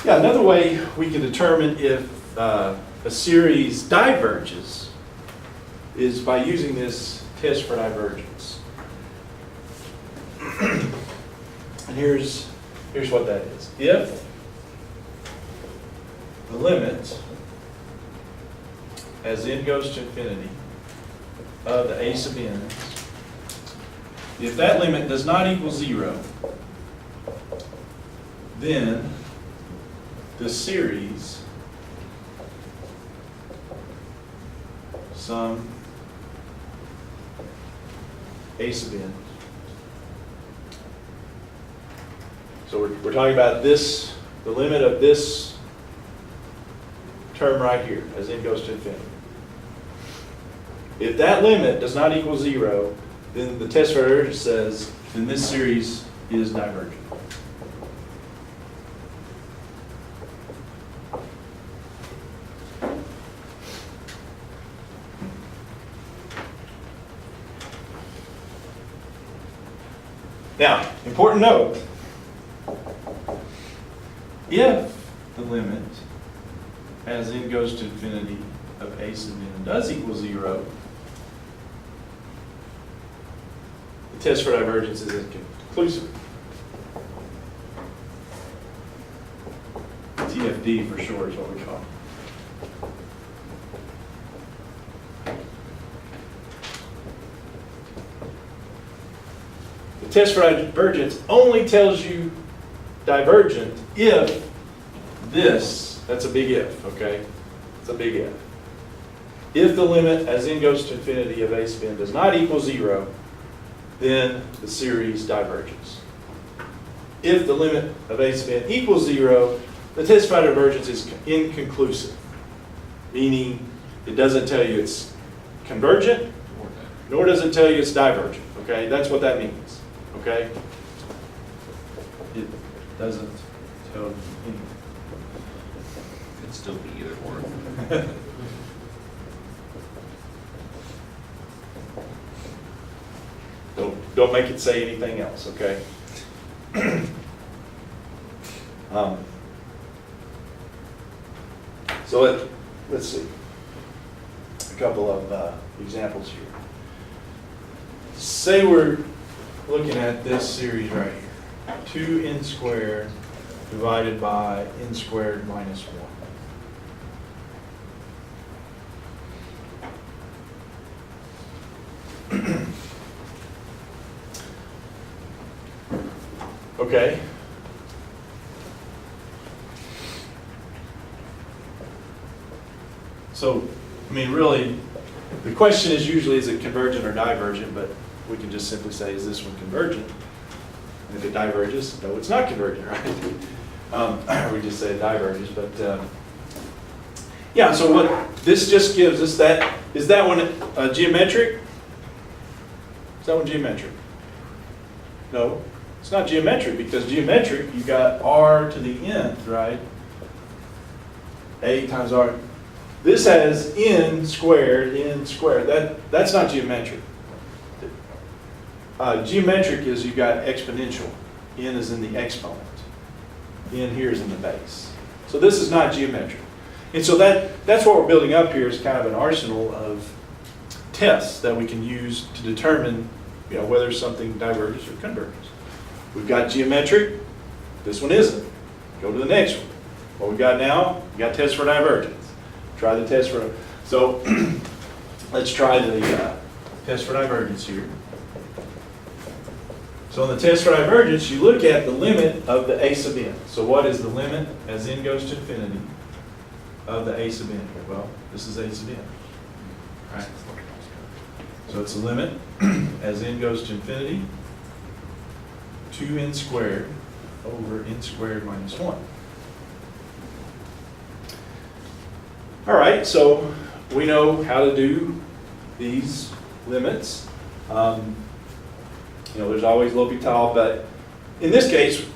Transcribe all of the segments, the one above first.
Yeah, another way we can determine if a series diverges is by using this test for divergence. And here's what that is. If the limit as n goes to infinity of the a sub n, if that limit does not equal 0, then the series sum a sub n. So we're talking about this, the limit of this term right here as n goes to infinity. If that limit does not equal 0, then the test for divergence says then this series is divergent. Now, important note, if the limit as n goes to infinity of a sub n does equal 0, the test for divergence is inconclusive. TFD for short is what we call it. The test for divergence only tells you divergent if this, that's a big if, okay? It's a big if. If the limit as n goes to infinity of a sub n does not equal 0, then the series diverges. If the limit of a sub n equals 0, the test for divergence is inconclusive, meaning it doesn't tell you it's convergent, nor does it tell you it's divergent, okay? That's what that means, okay? It doesn't tell you anything. Could still be either or. Don't make it say anything else, okay? So let's see. A couple of examples here. Say we're looking at this series right here. 2n squared divided by n squared minus 1. Okay. So, I mean, really, the question is usually, is it convergent or divergent? But we can just simply say, is this one convergent? And if it diverges, no, it's not convergent, right? We just say it diverges. But yeah, so what this just gives us that, is that one geometric? Is that one geometric? No. It's not geometric, because geometric, you got r to the nth, right? A times r. This has n squared. That's not geometric. Geometric is you got exponential. N is in the exponent. N here is in the base. So this is not geometric. And so that's what we're building up here, is kind of an arsenal of tests that we can use to determine, you know, whether something diverges or converges. We've got geometric. This one isn't. Go to the next one. What we got now? We got test for divergence. Try the test for. So let's try the test for divergence here. So in the test for divergence, you look at the limit of the a sub n. So what is the limit as n goes to infinity of the a sub n here? Well, this is a sub n. Right? So it's the limit as n goes to infinity. 2n squared over n squared minus 1. All right, so we know how to do these limits. You know, there's always L'Hopital, but in this case,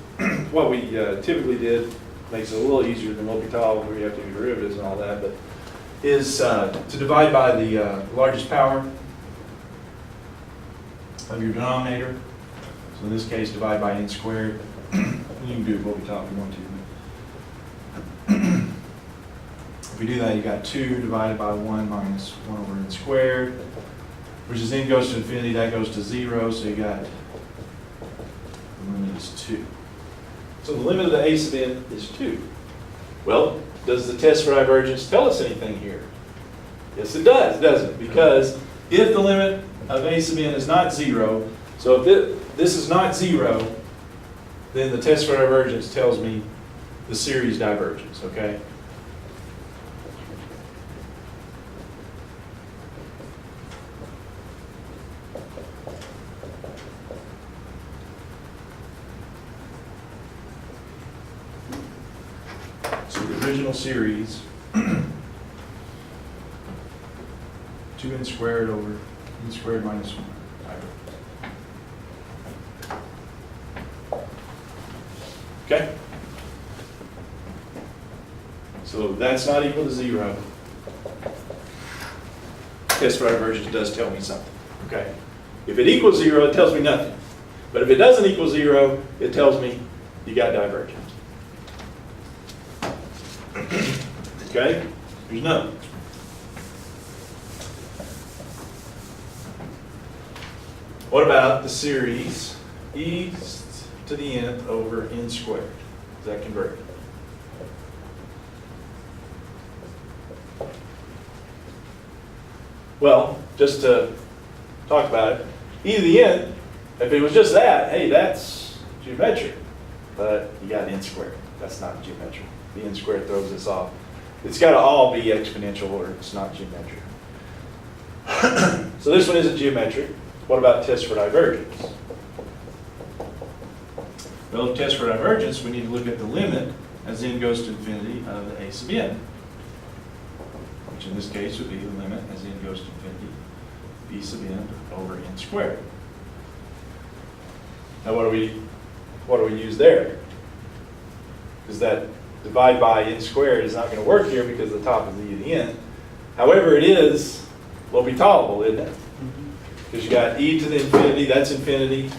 what we typically did makes it a little easier than L'Hopital, where you have to do derivatives and all that, but is to divide by the largest power of your denominator. So in this case, divide by n squared. You can do L'Hopital if you want to. If we do that, you got 2 divided by 1 minus 1 over n squared, which is n goes to infinity, that goes to 0, so you got, the limit is 2. So the limit of the a sub n is 2. Well, does the test for divergence tell us anything here? Yes, it does, doesn't it? Because if the limit of a sub n is not 0, so if this is not 0, then the test for divergence tells me the series diverges, okay? So the original series, 2n squared over n squared minus 1. Okay? So that's not equal to 0. Test for divergence does tell me something. Okay? If it equals 0, it tells me nothing. But if it doesn't equal 0, it tells me you got divergence. Okay? There's none. What about the series e to the nth over n squared? Does that convert? Well, just to talk about it, e to the n, if it was just that, hey, that's geometric. But you got n squared. That's not geometric. The n squared throws this off. It's got to all be exponential or it's not geometric. So this one isn't geometric. What about test for divergence? Well, to test for divergence, we need to look at the limit as n goes to infinity of the a sub n, which in this case would be the limit as n goes to infinity b sub n over n squared. Now what do we use there? Because that divide by n squared is not going to work here because the top is e to the n. However, it is L'Hopitalable, isn't it? Because you got e to the infinity, that's infinity.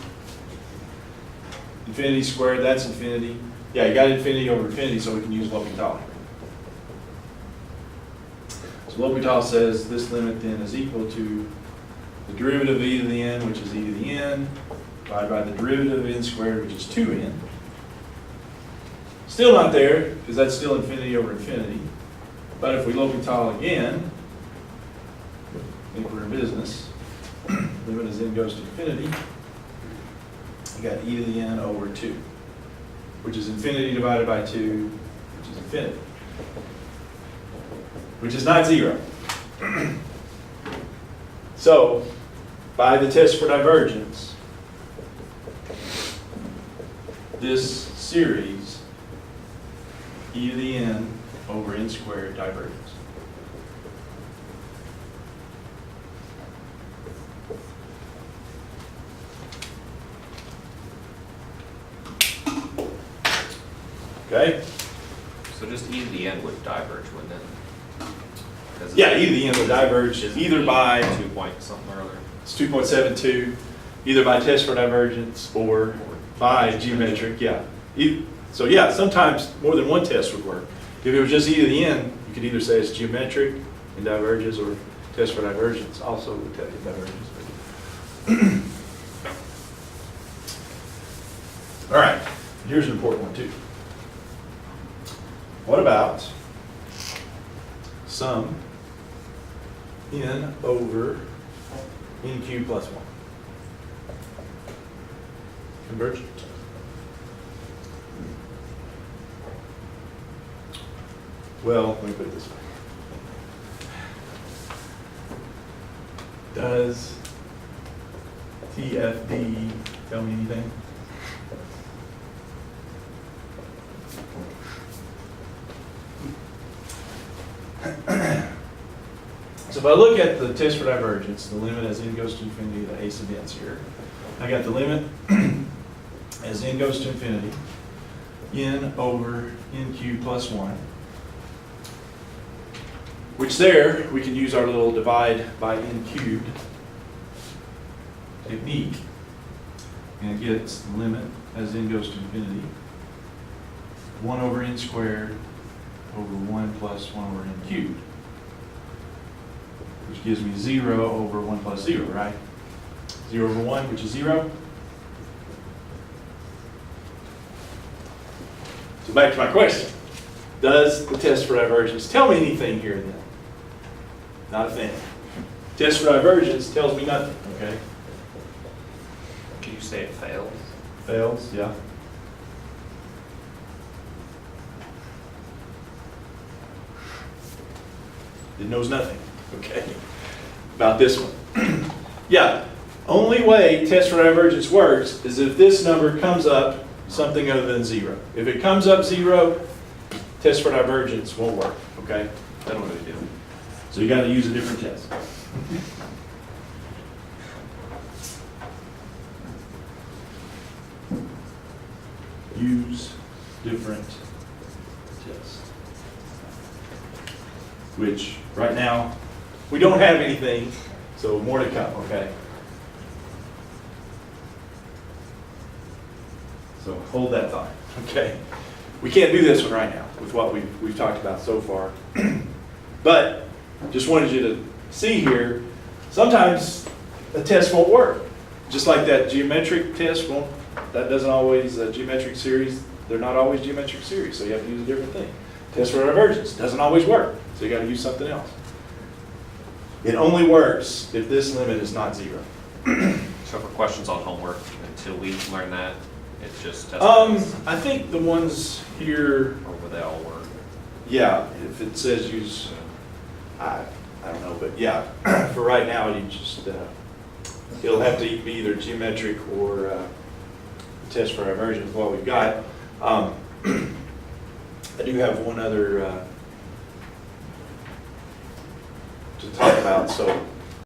Infinity squared, that's infinity. Yeah, you got infinity over infinity, so we can use L'Hopital. So L'Hopital says this limit then is equal to the derivative of e to the n, which is e to the n, divided by the derivative of n squared, which is 2n. Still not there, because that's still infinity over infinity. But if we L'Hopital again, I think we're in business. Limit as n goes to infinity. You got e to the n over 2, which is infinity divided by 2, which is infinity, which is not 0. So, by the test for divergence, this series, e to the n over n squared diverges. Okay? So just e to the n would diverge, wouldn't it? 'Cause Yeah, e to the n would diverge it's either by 2 point something or other. it's 2.72, either by test for divergence or by geometric, yeah. So yeah, sometimes more than one test would work. If it was just e to the n, you could either say it's geometric and diverges, or test for divergence also would tell you diverges. All right, here's an important one too. What about sum n over n cubed plus 1? Convergent. Well, let me put it this way. Does TFD tell me anything? So if I look at the test for divergence, the limit as n goes to infinity, the a sub n's here. I got the limit as n goes to infinity, n over n cubed plus 1, which there we can use our little divide by n cubed technique, and it gets the limit as n goes to infinity, 1 over n squared over 1 plus 1 over n cubed, which gives me 0 over 1 plus 0, right? 0 over 1, which is 0. So back to my question. Does the test for divergence tell me anything here and then? Not a thing. Test for divergence tells me nothing, okay? Can you say it fails? Fails, yeah. It knows nothing, okay, about this one. Yeah, only way test for divergence works is if this number comes up something other than 0. If it comes up 0, test for divergence won't work, okay? Then what do we do? So you got to use a different test. Use different test. Which, right now, We don't have anything, so more to come, okay? So hold that thought, okay? We can't do this one right now with what we've talked about so far. But just wanted you to see here, sometimes a test won't work. Just like that geometric test won't, that doesn't always, geometric series, they're not always geometric series, so you have to use a different thing. Test for divergence doesn't always work, so you got to use something else. It only works if this limit is not 0. So for questions on homework, until we learn that, it's just test. I think the ones here, Or would they all work? yeah, if it says use, I don't know, but yeah, for right now, you just, it'll have to be either geometric or test for divergence, what we've got. I do have one other to talk about, so